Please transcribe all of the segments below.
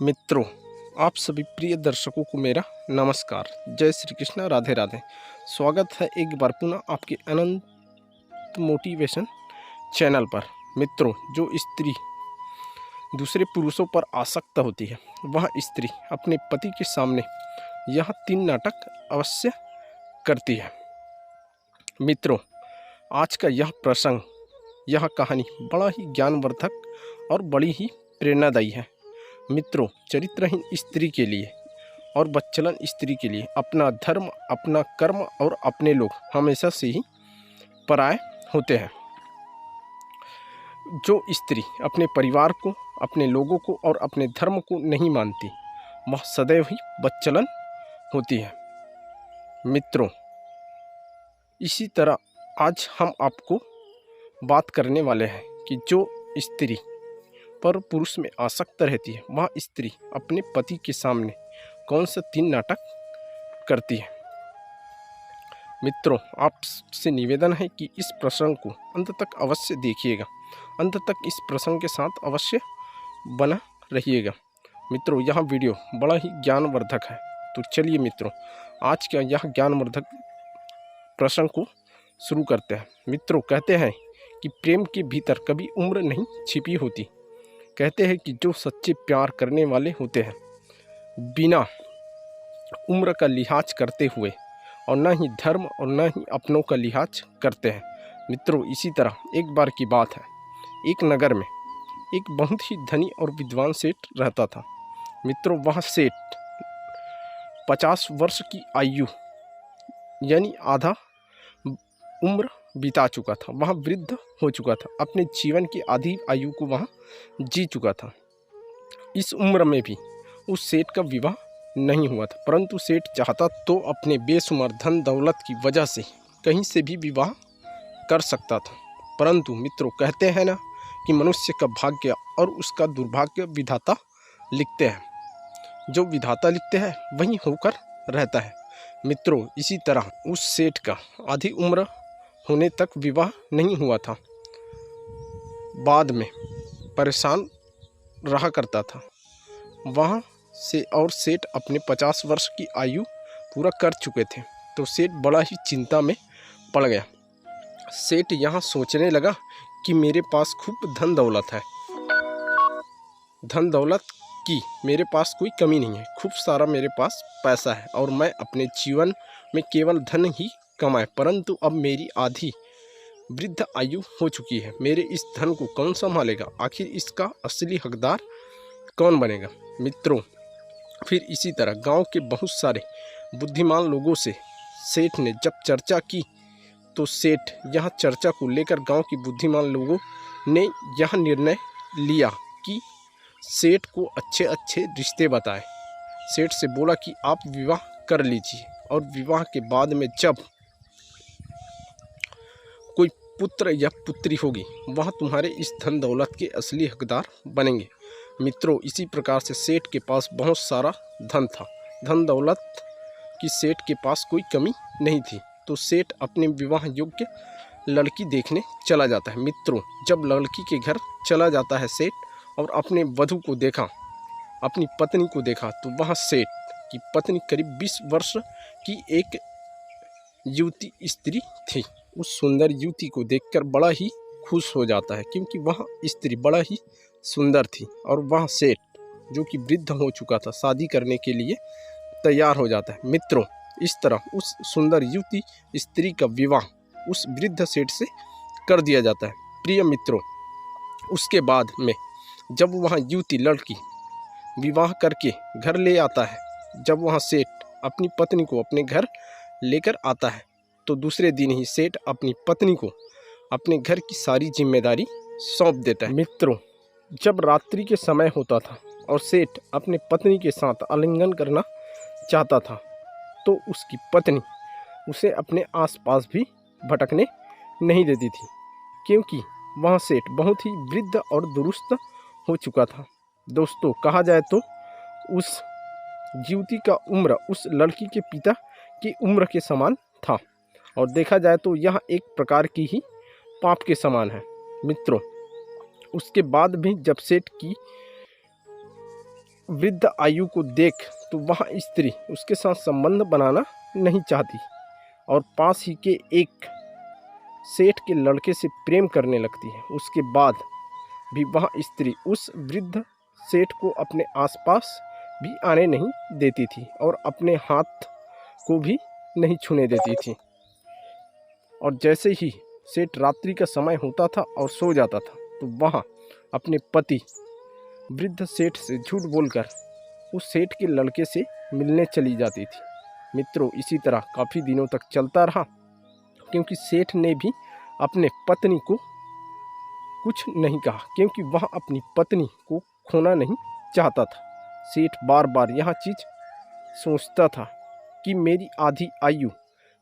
मित्रों, आप सभी प्रिय दर्शकों को मेरा नमस्कार। जय श्री कृष्ण, राधे राधे। स्वागत है एक बार पुनः आपके अनंत मोटिवेशन चैनल पर। मित्रों, जो स्त्री दूसरे पुरुषों पर आसक्त होती है, वह स्त्री अपने पति के सामने यह 3 नाटक अवश्य करती है। मित्रों, आज का यह प्रसंग, यह कहानी बड़ा ही ज्ञानवर्धक और बड़ी ही प्रेरणादायी है। मित्रों, चरित्रहीन स्त्री के लिए और बच्चलन स्त्री के लिए अपना धर्म, अपना कर्म और अपने लोग हमेशा से ही पराये होते हैं। जो स्त्री अपने परिवार को, अपने लोगों को और अपने धर्म को नहीं मानती, वह सदैव ही बच्चलन होती है। मित्रों, इसी तरह आज हम आपको बात करने वाले हैं कि जो स्त्री पर पुरुष में आसक्त रहती है, वह स्त्री अपने पति के सामने कौन सा 3 नाटक करती है। मित्रों, आपसे निवेदन है कि इस प्रसंग को अंत तक अवश्य देखिएगा, अंत तक इस प्रसंग के साथ अवश्य बना रहिएगा। मित्रों, यह वीडियो बड़ा ही ज्ञानवर्धक है। तो चलिए मित्रों, आज का यह ज्ञानवर्धक प्रसंग को शुरू करते हैं। मित्रों, कहते हैं कि प्रेम के भीतर कभी उम्र नहीं छिपी होती। कहते हैं कि जो सच्चे प्यार करने वाले होते हैं, बिना उम्र का लिहाज करते हुए और न ही धर्म और न ही अपनों का लिहाज करते हैं। मित्रों, इसी तरह एक बार की बात है, एक नगर में एक बहुत ही धनी और विद्वान सेठ रहता था। मित्रों, वह सेठ 50 वर्ष की आयु यानी आधा उम्र बिता चुका था। वह वृद्ध हो चुका था, अपने जीवन की आधी आयु को वह जी चुका था। इस उम्र में भी उस सेठ का विवाह नहीं हुआ था, परंतु सेठ चाहता तो अपने बेशुमार धन दौलत की वजह से कहीं से भी विवाह कर सकता था। परंतु मित्रों, कहते हैं ना कि मनुष्य का भाग्य और उसका दुर्भाग्य विधाता लिखते हैं। जो विधाता लिखते हैं वही होकर रहता है। मित्रों, इसी तरह उस सेठ का आधी उम्र होने तक विवाह नहीं हुआ था। बाद में परेशान रहा करता था वहाँ से, और सेठ अपने 50 वर्ष की आयु पूरा कर चुके थे। तो सेठ बड़ा ही चिंता में पड़ गया। सेठ यहाँ सोचने लगा कि मेरे पास खूब धन दौलत है, धन दौलत की मेरे पास कोई कमी नहीं है, खूब सारा मेरे पास पैसा है और मैं अपने जीवन में केवल धन ही कमाए। परंतु अब मेरी आधी वृद्ध आयु हो चुकी है, मेरे इस धन को कौन संभालेगा? आखिर इसका असली हकदार कौन बनेगा? मित्रों, फिर इसी तरह गांव के बहुत सारे बुद्धिमान लोगों से सेठ ने जब चर्चा की, तो सेठ यह चर्चा को लेकर गांव के बुद्धिमान लोगों ने यह निर्णय लिया कि सेठ को अच्छे अच्छे रिश्ते बताए। सेठ से बोला कि आप विवाह कर लीजिए और विवाह के बाद में जब कोई पुत्र या पुत्री होगी, वह तुम्हारे इस धन दौलत के असली हकदार बनेंगे। मित्रों, इसी प्रकार से सेठ के पास बहुत सारा धन था, धन दौलत की सेठ के पास कोई कमी नहीं थी। तो सेठ अपने विवाह योग्य लड़की देखने चला जाता है। मित्रों, जब लड़की के घर चला जाता है सेठ और अपने वधू को देखा, अपनी पत्नी को देखा, तो वह सेठ की पत्नी करीब 20 वर्ष की एक युवती स्त्री थी। उस सुंदर युवती को देखकर बड़ा ही खुश हो जाता है, क्योंकि वह स्त्री बड़ा ही सुंदर थी। और वह सेठ जो कि वृद्ध हो चुका था, शादी करने के लिए तैयार हो जाता है। मित्रों, इस तरह उस सुंदर युवती स्त्री का विवाह उस वृद्ध सेठ से कर दिया जाता है। प्रिय मित्रों, उसके बाद में जब वह युवती लड़की विवाह करके घर ले आता है, जब वह सेठ अपनी पत्नी को अपने घर लेकर आता है, तो दूसरे दिन ही सेठ अपनी पत्नी को अपने घर की सारी जिम्मेदारी सौंप देता है। मित्रों, जब रात्रि के समय होता था और सेठ अपने पत्नी के साथ आलिंगन करना चाहता था, तो उसकी पत्नी उसे अपने आसपास भी भटकने नहीं देती थी, क्योंकि वह सेठ बहुत ही वृद्ध और दुरुस्त हो चुका था। दोस्तों, कहा जाए तो उस युवती का उम्र उस लड़की के पिता की उम्र के समान था, और देखा जाए तो यह एक प्रकार की ही पाप के समान है। मित्रों, उसके बाद भी जब सेठ की वृद्ध आयु को देख तो वह स्त्री उसके साथ संबंध बनाना नहीं चाहती और पास ही के एक सेठ के लड़के से प्रेम करने लगती है। उसके बाद भी वह स्त्री उस वृद्ध सेठ को अपने आसपास भी आने नहीं देती थी और अपने हाथ को भी नहीं छूने देती थी। और जैसे ही सेठ रात्रि का समय होता था और सो जाता था तो वह अपने पति वृद्ध सेठ से झूठ बोलकर उस सेठ के लड़के से मिलने चली जाती थी। मित्रों, इसी तरह काफ़ी दिनों तक चलता रहा, क्योंकि सेठ ने भी अपने पत्नी को कुछ नहीं कहा, क्योंकि वह अपनी पत्नी को खोना नहीं चाहता था। सेठ बार बार यह चीज़ सोचता था कि मेरी आधी आयु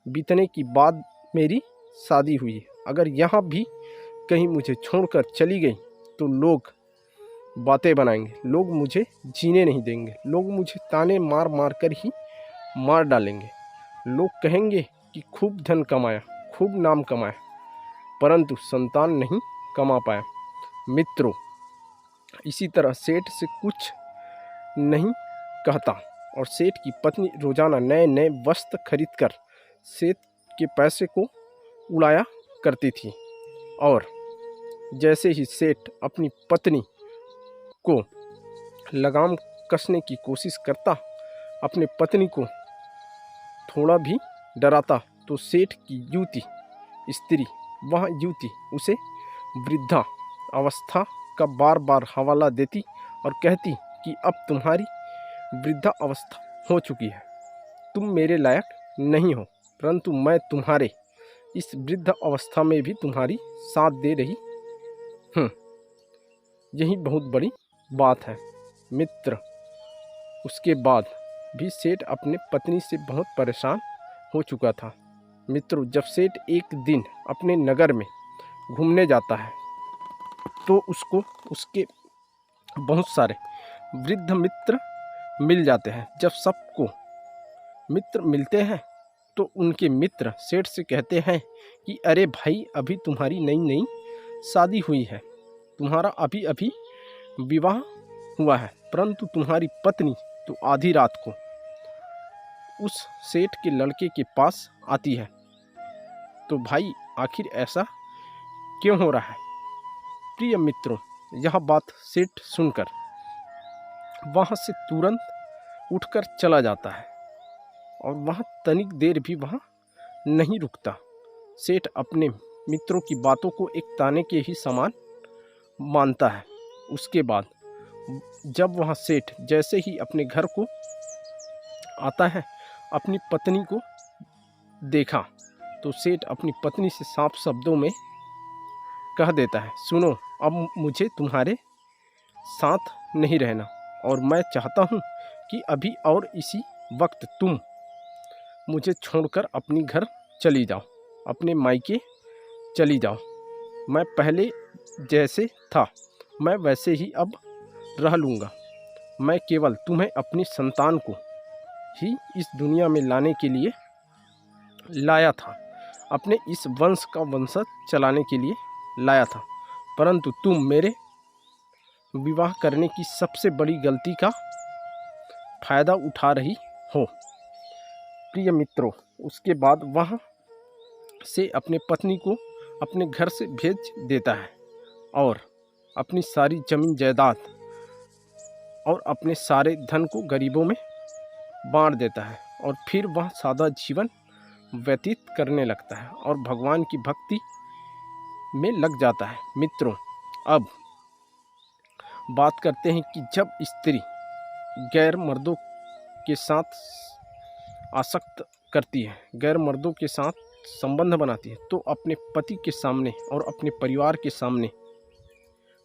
बीतने के बाद मेरी शादी हुई है, अगर यहाँ भी कहीं मुझे छोड़कर चली गई तो लोग बातें बनाएंगे, लोग मुझे जीने नहीं देंगे, लोग मुझे ताने मार मार कर ही मार डालेंगे। लोग कहेंगे कि खूब धन कमाया, खूब नाम कमाया, परंतु संतान नहीं कमा पाया। मित्रों, इसी तरह सेठ से कुछ नहीं कहता और सेठ की पत्नी रोजाना नए नए वस्त्र खरीदकर सेठ के पैसे को उड़ाया करती थी। और जैसे ही सेठ अपनी पत्नी को लगाम कसने की कोशिश करता, अपने पत्नी को थोड़ा भी डराता, तो सेठ की युवती स्त्री, वह युवती उसे वृद्धा अवस्था का बार बार हवाला देती और कहती कि अब तुम्हारी वृद्धा अवस्था हो चुकी है, तुम मेरे लायक नहीं हो, परंतु मैं तुम्हारे इस वृद्ध अवस्था में भी तुम्हारी साथ दे रही हूँ। यही बहुत बड़ी बात है। मित्र, उसके बाद भी सेठ अपने पत्नी से बहुत परेशान हो चुका था। मित्रों, जब सेठ एक दिन अपने नगर में घूमने जाता है तो उसको उसके बहुत सारे वृद्ध मित्र मिल जाते हैं। जब सबको मित्र मिलते हैं तो उनके मित्र सेठ से कहते हैं कि अरे भाई, अभी तुम्हारी नई नई शादी हुई है, तुम्हारा अभी अभी विवाह हुआ है, परंतु तुम्हारी पत्नी तो आधी रात को उस सेठ के लड़के के पास आती है। तो भाई, आखिर ऐसा क्यों हो रहा है? प्रिय मित्रों, यह बात सेठ सुनकर वहाँ से तुरंत उठकर चला जाता है और वहाँ तनिक देर भी वहाँ नहीं रुकता। सेठ अपने मित्रों की बातों को एक ताने के ही समान मानता है। उसके बाद जब वहाँ सेठ जैसे ही अपने घर को आता है, अपनी पत्नी को देखा तो सेठ अपनी पत्नी से साफ शब्दों में कह देता है, सुनो, अब मुझे तुम्हारे साथ नहीं रहना और मैं चाहता हूँ कि अभी और इसी वक्त तुम मुझे छोड़कर अपनी घर चली जाओ, अपने मायके चली जाओ। मैं पहले जैसे था मैं वैसे ही अब रह लूँगा। मैं केवल तुम्हें अपनी संतान को ही इस दुनिया में लाने के लिए लाया था, अपने इस वंश का वंशज चलाने के लिए लाया था, परंतु तुम मेरे विवाह करने की सबसे बड़ी गलती का फायदा उठा रही हो। प्रिय मित्रों, उसके बाद वह से अपने पत्नी को अपने घर से भेज देता है और अपनी सारी जमीन जायदाद और अपने सारे धन को गरीबों में बांट देता है और फिर वह सादा जीवन व्यतीत करने लगता है और भगवान की भक्ति में लग जाता है। मित्रों, अब बात करते हैं कि जब स्त्री गैर मर्दों के साथ आसक्त करती है, गैर मर्दों के साथ संबंध बनाती है, तो अपने पति के सामने और अपने परिवार के सामने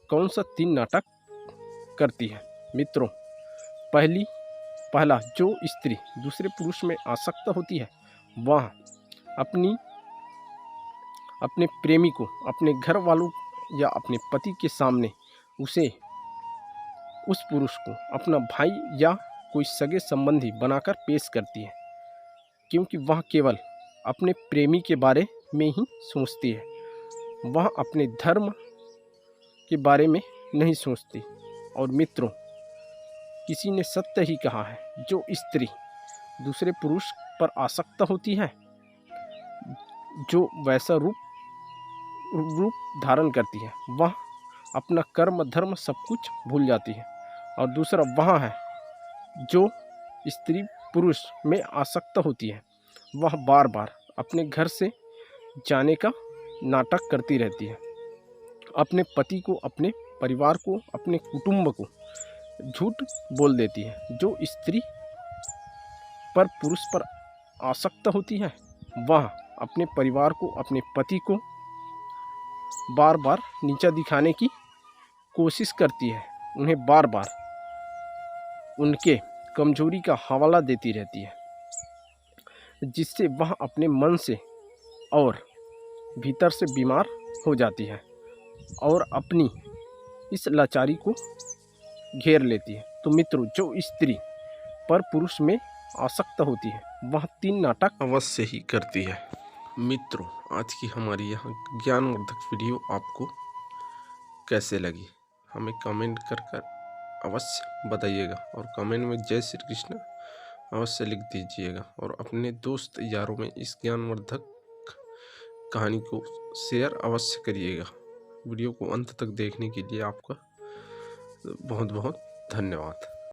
कौन सा 3 नाटक करती है। मित्रों, पहला, जो स्त्री दूसरे पुरुष में आसक्त होती है वह अपने प्रेमी को अपने घर वालों या अपने पति के सामने उस पुरुष को अपना भाई या कोई सगे संबंधी बनाकर पेश करती है, क्योंकि वह केवल अपने प्रेमी के बारे में ही सोचती है, वह अपने धर्म के बारे में नहीं सोचती। और मित्रों, किसी ने सत्य ही कहा है, जो स्त्री दूसरे पुरुष पर आसक्त होती है, जो वैसा रूप धारण करती है, वह अपना कर्म धर्म सब कुछ भूल जाती है। और दूसरा वह है जो स्त्री पुरुष में आसक्त होती है, वह बार बार अपने घर से जाने का नाटक करती रहती है, अपने पति को, अपने परिवार को, अपने कुटुंब को झूठ बोल देती है। जो स्त्री पर पुरुष पर आसक्त होती है, वह अपने परिवार को, अपने पति को बार बार नीचा दिखाने की कोशिश करती है, उन्हें बार बार उनके कमजोरी का हवाला देती रहती है, जिससे वह अपने मन से और भीतर से बीमार हो जाती है और अपनी इस लाचारी को घेर लेती है। तो मित्रों, जो स्त्री पर पुरुष में आसक्त होती है, वह 3 नाटक अवश्य ही करती है। मित्रों, आज की हमारी यह ज्ञानवर्धक वीडियो आपको कैसे लगी, हमें कमेंट कर अवश्य बताइएगा और कमेंट में जय श्री कृष्ण अवश्य लिख दीजिएगा और अपने दोस्त यारों में इस ज्ञानवर्धक कहानी को शेयर अवश्य करिएगा। वीडियो को अंत तक देखने के लिए आपका बहुत बहुत धन्यवाद।